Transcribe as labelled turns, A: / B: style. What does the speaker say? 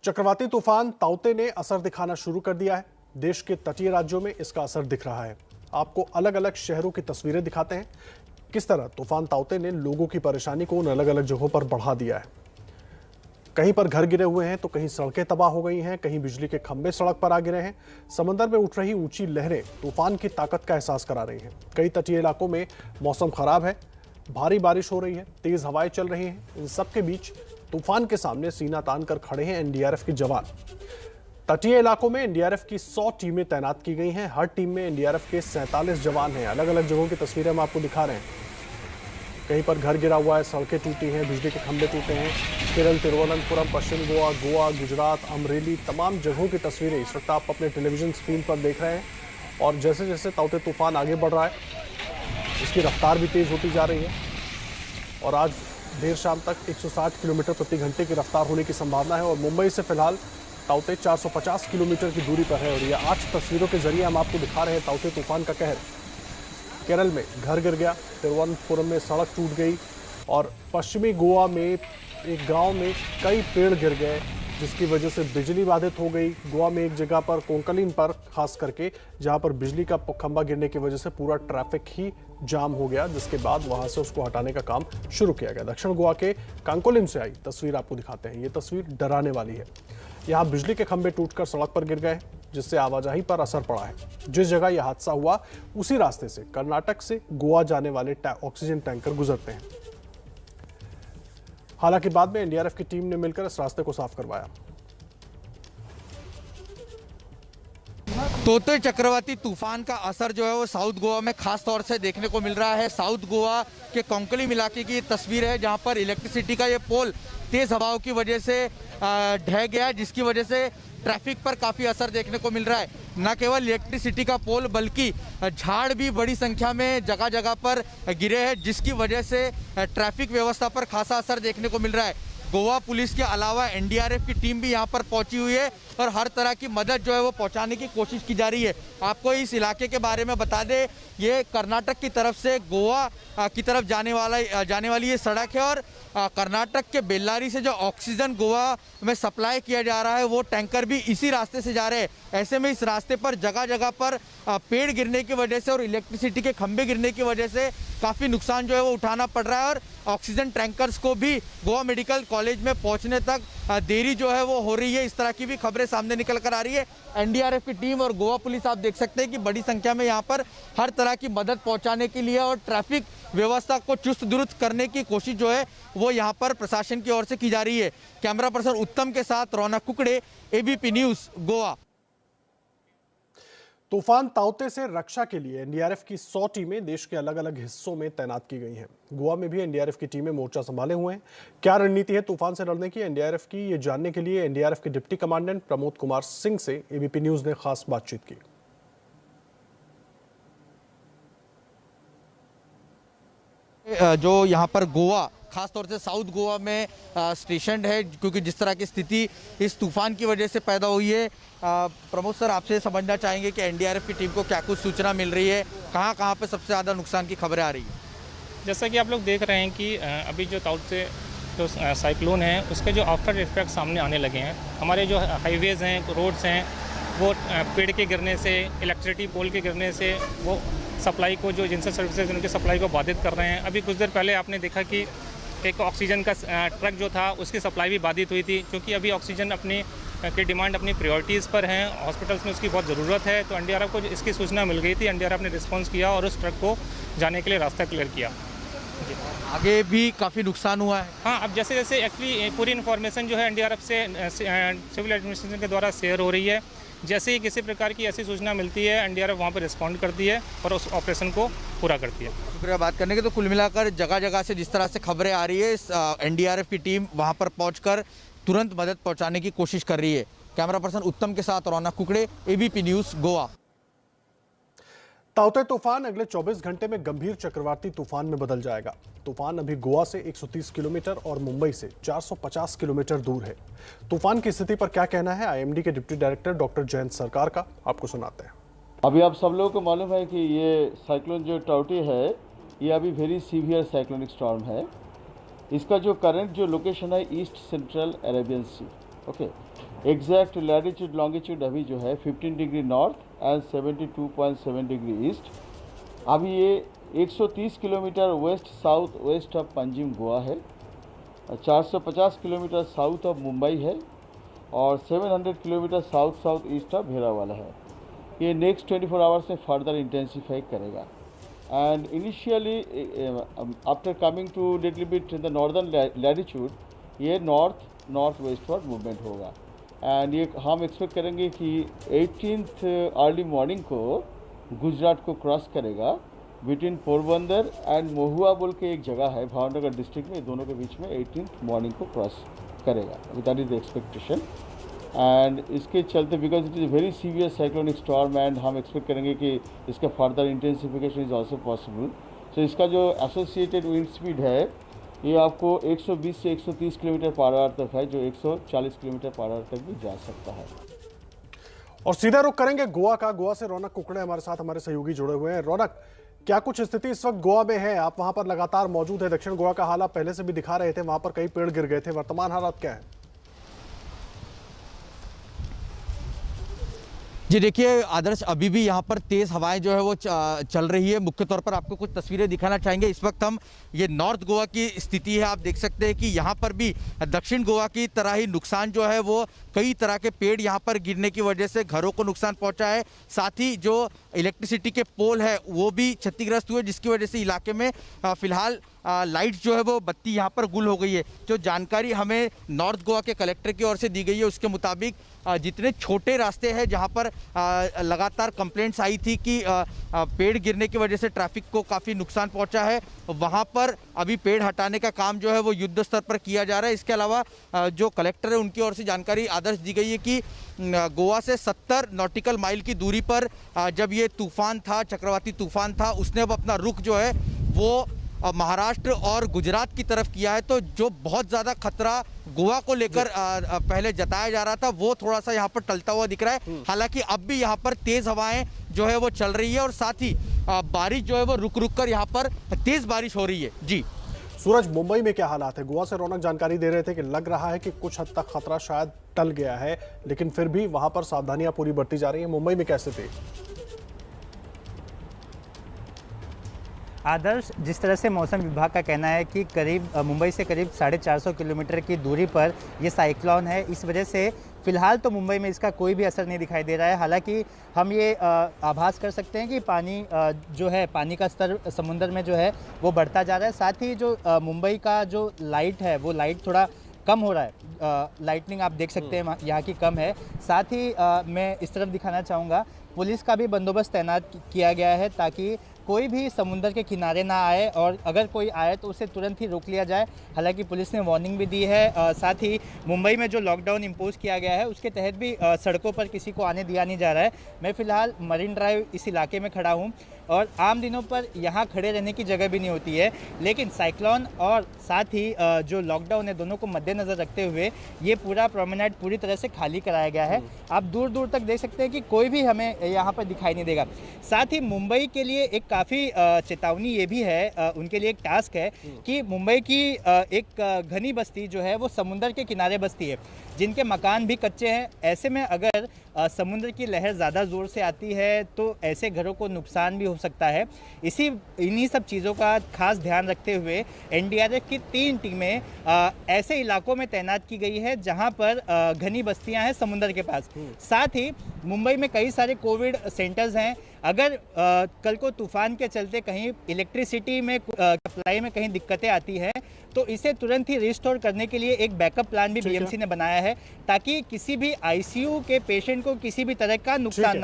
A: चक्रवाती तूफान ताउते ने असर दिखाना शुरू कर दिया है। देश के तटीय राज्यों में इसका असर दिख रहा है। आपको अलग अलग शहरों की तस्वीरें दिखाते हैं किस तरह तूफान ताउते ने लोगों की परेशानी को उन अलग अलग जगहों पर बढ़ा दिया है। कहीं पर घर गिरे हुए हैं तो कहीं सड़कें तबाह हो गई हैं, कहीं बिजली के खंभे सड़क पर आ गिरे हैं। समंदर में उठ रही ऊंची लहरें तूफान की ताकत का एहसास करा रही हैं। कई तटीय इलाकों में मौसम खराब है, भारी बारिश हो रही है, तेज हवाएं चल रही हैं। इन सबके बीच तूफान के सामने सीना तान कर खड़े हैं एनडीआरएफ के जवान। तटीय इलाकों में एनडीआरएफ की 100 टीमें तैनात की गई हैं। हर टीम में एनडीआरएफ के 47 जवान हैं। अलग अलग जगहों की तस्वीरें हम आपको दिखा रहे हैं। कहीं पर घर गिरा हुआ है, सड़कें टूटी हैं, बिजली के खंभे टूटे हैं। केरल, तिरुवनंतपुरम, पश्चिम गोवा, गुजरात, अमरेली, तमाम जगहों की तस्वीरें इस वक्त आप अपने टेलीविजन स्क्रीन पर देख रहे हैं। और जैसे जैसे ताउते तूफान आगे बढ़ रहा है, इसकी रफ्तार भी तेज होती जा रही है और आज देर शाम तक 160 किलोमीटर प्रति घंटे की रफ्तार होने की संभावना है। और मुंबई से फिलहाल ताउते 450 किलोमीटर की दूरी पर है। और ये 8 तस्वीरों के जरिए हम आपको दिखा रहे हैं ताउते तूफान का कहर। केरल में घर गिर गया, तिरुवनंतपुरम में सड़क टूट गई और पश्चिमी गोवा में एक गांव में कई पेड़ गिर गए, जिसकी वजह से बिजली बाधित हो गई। गोवा में एक जगह पर कोंकलिन पर खास करके जहां पर बिजली का खंभा गिरने की वजह से पूरा ट्रैफिक ही जाम हो गया, जिसके बाद वहां से उसको हटाने का काम शुरू किया गया। दक्षिण गोवा के कांकोलिम से आई तस्वीर आपको दिखाते हैं। ये तस्वीर डराने वाली है। यहाँ बिजली के खंभे टूटकर सड़क पर गिर गए, जिससे आवाजाही पर असर पड़ा है। जिस जगह यह हादसा हुआ उसी रास्ते से कर्नाटक से गोवा जाने वाले ऑक्सीजन टैंकर गुजरते हैं। हालांकि बाद में एनडीआरएफ की टीम ने मिलकर इस रास्ते को साफ करवाया।
B: तोते चक्रवाती तूफान का असर जो है वो साउथ गोवा में खास तौर से देखने को मिल रहा है। साउथ गोवा के कोंकलिम इलाके की तस्वीर है, जहां पर इलेक्ट्रिसिटी का ये पोल तेज हवाओं की वजह से ढह गया, जिसकी वजह से ट्रैफिक पर काफ़ी असर देखने को मिल रहा है। न केवल इलेक्ट्रिसिटी का पोल बल्कि झाड़ भी बड़ी संख्या में जगह जगह पर गिरे हैं, जिसकी वजह से ट्रैफिक व्यवस्था पर खासा असर देखने को मिल रहा है। गोवा पुलिस के अलावा एनडीआरएफ की टीम भी यहां पर पहुंची हुई है और हर तरह की मदद जो है वो पहुंचाने की कोशिश की जा रही है। आपको इस इलाके के बारे में बता दें, ये कर्नाटक की तरफ से गोवा की तरफ जाने वाली ये सड़क है और कर्नाटक के बेल्लारी से जो ऑक्सीजन गोवा में सप्लाई किया जा रहा है वो टैंकर भी इसी रास्ते से जा रहे हैं। ऐसे में इस रास्ते पर जगह जगह पर पेड़ गिरने की वजह से और इलेक्ट्रिसिटी के खंभे गिरने की वजह से काफ़ी नुकसान जो है वो उठाना पड़ रहा है और ऑक्सीजन टैंकर्स को भी गोवा मेडिकल कॉलेज में पहुंचने तक देरी जो है वो हो रही है। इस तरह की भी खबरें सामने निकल कर आ रही है। एनडीआरएफ की टीम और गोवा पुलिस आप देख सकते हैं कि बड़ी संख्या में यहाँ पर हर तरह की मदद पहुंचाने के लिए और ट्रैफिक व्यवस्था को चुस्त दुरुस्त करने की कोशिश जो है वो यहाँ पर प्रशासन की ओर से की जा रही है। कैमरा पर्सन उत्तम के साथ रौनक कुकड़े, एबीपी न्यूज़, गोवा।
A: तूफान ताउते से रक्षा के लिए एनडीआरएफ की 100 टीमें देश के अलग अलग हिस्सों में तैनात की गई हैं। गोवा में भी एनडीआरएफ की टीमें मोर्चा संभाले हुए हैं। क्या रणनीति है तूफान से लड़ने की एनडीआरएफ की, ये जानने के लिए एनडीआरएफ के डिप्टी कमांडेंट प्रमोद कुमार सिंह से एबीपी न्यूज ने खास बातचीत की।
B: जो यहाँ पर गोवा खासतौर से साउथ गोवा में स्टेशन है, क्योंकि जिस तरह की स्थिति इस तूफान की वजह से पैदा हुई है। प्रमोद सर, आपसे समझना चाहेंगे कि एनडीआरएफ की टीम को क्या कुछ सूचना मिल रही है, कहाँ कहाँ पे सबसे ज़्यादा नुकसान की खबरें आ रही है?
C: जैसा कि आप लोग देख रहे हैं कि अभी जो ताउते जो साइक्लोन है उसके जो आफ्टर इफेक्ट सामने आने लगे हैं। हमारे जो हाईवेज़ हैं, रोड्स हैं, वो पेड़ के गिरने से, इलेक्ट्रिसिटी पोल के गिरने से वो सप्लाई को, जो जिनसे सर्विसेज उनकी सप्लाई को बाधित कर रहे हैं। अभी कुछ देर पहले आपने देखा कि एक ऑक्सीजन का ट्रक जो था उसकी सप्लाई भी बाधित हुई थी, क्योंकि अभी ऑक्सीजन की डिमांड अपनी प्रायोरिटीज़ पर हैं, हॉस्पिटल्स में उसकी बहुत ज़रूरत है। तो एनडीआरएफ को इसकी सूचना मिल गई थी, एनडीआरएफ ने रिस्पॉन्स किया और उस ट्रक को जाने के लिए रास्ता क्लियर किया।
B: आगे भी काफ़ी नुकसान हुआ है।
C: हाँ, अब जैसे जैसे एक्चुअली पूरी इन्फॉर्मेशन जो है एनडीआरएफ से सिविल एडमिनिस्ट्रेशन के द्वारा शेयर हो रही है। जैसे ही किसी प्रकार की ऐसी सूचना मिलती है एनडीआरएफ वहाँ पर रिस्पॉन्ड करती है और उस ऑपरेशन को पूरा करती है।
B: शुक्रिया बात करने के। तो कुल मिलाकर जगह जगह से जिस तरह से खबरें आ रही है, एनडीआरएफ की टीम वहाँ पर पहुँचकर तुरंत मदद पहुँचाने की कोशिश कर रही है। कैमरा पर्सन उत्तम के साथ रौनक कुकड़े, एबीपी न्यूज़, गोवा।
A: ताउते तूफान अगले 24 घंटे में गंभीर चक्रवाती तूफान में बदल जाएगा। तूफान अभी गोवा से 130 किलोमीटर और मुंबई से 450 किलोमीटर दूर है। तूफान की स्थिति पर क्या कहना है आईएमडी के डिप्टी डायरेक्टर डॉक्टर जयंत सरकार का, आपको सुनाते हैं।
D: अभी आप सब लोगों को मालूम है कि ये साइक्लोन जो ताउते है, ये अभी वेरी सीवियर साइक्लोनिक स्टॉर्म है। इसका जो करंट जो लोकेशन है east central Arabian sea, okay, exact latitude longitude अभी जो है 15 degree north and 72.7 degree east. अभी ये 130 kilometre west south west of Panjim Goa है, 450 किलोमीटर साउथ ऑफ मुंबई है और 700 kilometre south south east of Veraval है। ये नेक्स्ट 24 आवर्स में फर्दर इंटेंसिफाई करेगा and initially after coming to little bit in the northern latitude ये नॉर्थ वेस्टवर्ड मूवमेंट होगा and ये हम एक्सपेक्ट करेंगे कि 18th अर्ली मॉर्निंग को गुजरात को क्रॉस करेगा बिटवीन पोरबंदर एंड महुआ बोल के एक जगह है भावनगर डिस्ट्रिक्ट में, दोनों के बीच में 18th मॉर्निंग को क्रॉस करेगा। That is the expectation and इसके चलते because it is very severe cyclonic storm and हम एक्सपेक्ट करेंगे कि इसका further intensification is also possible. So इसका जो एसोसिएटेड विंड स्पीड है ये आपको 120 से 130 किलोमीटर पर आवर तक है, जो 140 किलोमीटर पर आवर तक भी जा सकता है।
A: और सीधा रुख करेंगे गोवा का। गोवा से रौनक कुकड़े हमारे साथ हमारे सहयोगी जुड़े हुए हैं। रौनक, क्या कुछ स्थिति इस वक्त गोवा में है? आप वहां पर लगातार मौजूद है। दक्षिण गोवा का हाल आप पहले से भी दिखा रहे थे, वहां पर कई पेड़ गिर गए थे। वर्तमान हालात क्या है?
B: जी देखिए आदर्श, अभी भी यहाँ पर तेज़ हवाएं जो है वो चल रही है। मुख्य तौर पर आपको कुछ तस्वीरें दिखाना चाहेंगे। इस वक्त हम ये नॉर्थ गोवा की स्थिति है। आप देख सकते हैं कि यहाँ पर भी दक्षिण गोवा की तरह ही नुकसान जो है वो कई तरह के पेड़ यहाँ पर गिरने की वजह से घरों को नुकसान पहुँचा है। साथ ही जो इलेक्ट्रिसिटी के पोल है वो भी क्षतिग्रस्त हुए, जिसकी वजह से इलाके में फिलहाल लाइट जो है वो बत्ती यहाँ पर गुल हो गई है। जो जानकारी हमें नॉर्थ गोवा के कलेक्टर की ओर से दी गई है उसके मुताबिक जितने छोटे रास्ते हैं जहाँ पर लगातार कंप्लेंट्स आई थी कि पेड़ गिरने की वजह से ट्रैफिक को काफ़ी नुकसान पहुँचा है, वहाँ पर अभी पेड़ हटाने का काम जो है वो युद्ध स्तर पर किया जा रहा है। इसके अलावा जो कलेक्टर है उनकी ओर से जानकारी आदर्श दी गई है कि गोवा से 70 नॉटिकल माइल की दूरी पर जब ये तूफान था, चक्रवाती तूफान था, उसने अब अपना रुख जो है वो महाराष्ट्र और गुजरात की तरफ किया है। तो जो बहुत ज़्यादा खतरा गोवा को लेकर पहले जताया जा रहा था वो थोड़ा सा यहाँ पर टलता हुआ दिख रहा है। हालांकि अब भी यहाँ पर तेज़ हवाएं जो है वो चल रही है और साथ ही बारिश जो है वो रुक रुक कर यहाँ पर तेज़ बारिश हो रही है। जी
A: सूरज, मुंबई में क्या हालात है? गोवा से रौनक जानकारी दे रहे थे कि लग रहा है कि कुछ हद तक खतरा शायद टल गया है, लेकिन फिर भी वहां पर सावधानियां पूरी बरती जा रही है। मुंबई में कैसे थे?
E: आदर्श, जिस तरह से मौसम विभाग का कहना है कि करीब मुंबई से करीब 450 किलोमीटर की दूरी पर ये साइक्लोन है, इस वजह से फ़िलहाल तो मुंबई में इसका कोई भी असर नहीं दिखाई दे रहा है। हालांकि हम ये आभास कर सकते हैं कि पानी जो है, पानी का स्तर समुद्र में जो है वो बढ़ता जा रहा है। साथ ही जो मुंबई का जो लाइट है वो लाइट थोड़ा कम हो रहा है। लाइटनिंग आप देख सकते हैं यहाँ की कम है। साथ ही मैं इस तरफ दिखाना चाहूँगा, पुलिस का भी बंदोबस्त तैनात किया गया है ताकि कोई भी समुद्र के किनारे ना आए और अगर कोई आए तो उसे तुरंत ही रोक लिया जाए। हालांकि पुलिस ने वार्निंग भी दी है। साथ ही मुंबई में जो लॉकडाउन इम्पोज किया गया है उसके तहत भी सड़कों पर किसी को आने दिया नहीं जा रहा है। मैं फ़िलहाल मरीन ड्राइव इस इलाके में खड़ा हूँ और आम दिनों पर यहाँ खड़े रहने की जगह भी नहीं होती है, लेकिन साइक्लोन और साथ ही जो लॉकडाउन है दोनों को मद्देनज़र रखते हुए ये पूरा प्रोमेनेड पूरी तरह से खाली कराया गया है। आप दूर दूर तक देख सकते हैं कि कोई भी हमें यहाँ पर दिखाई नहीं देगा। साथ ही मुंबई के लिए एक काफ़ी चेतावनी ये भी है, उनके लिए एक टास्क है कि मुंबई की एक घनी बस्ती जो है वो समुद्र के किनारे बस्ती है, जिनके मकान भी कच्चे हैं। ऐसे में अगर समुद्र की लहर ज़्यादा ज़ोर से आती है तो ऐसे घरों को नुकसान भी हो सकता है। इन्हीं सब चीज़ों का खास ध्यान रखते हुए एनडीआरएफ की 3 टीमें ऐसे इलाकों में तैनात की गई है जहां पर घनी बस्तियां हैं समुद्र के पास। साथ ही मुंबई में कई सारे कोविड सेंटर्स हैं। अगर कल को तूफान के चलते कहीं इलेक्ट्रिसिटी में सप्लाई में कहीं दिक्कतें आती हैं तो इसे तुरंत ही रिस्टोर करने के लिए एक बैकअप प्लान भी बीएमसी ने बनाया है ताकि किसी भी आईसीयू के पेशेंट को किसी भी तरह का नुकसान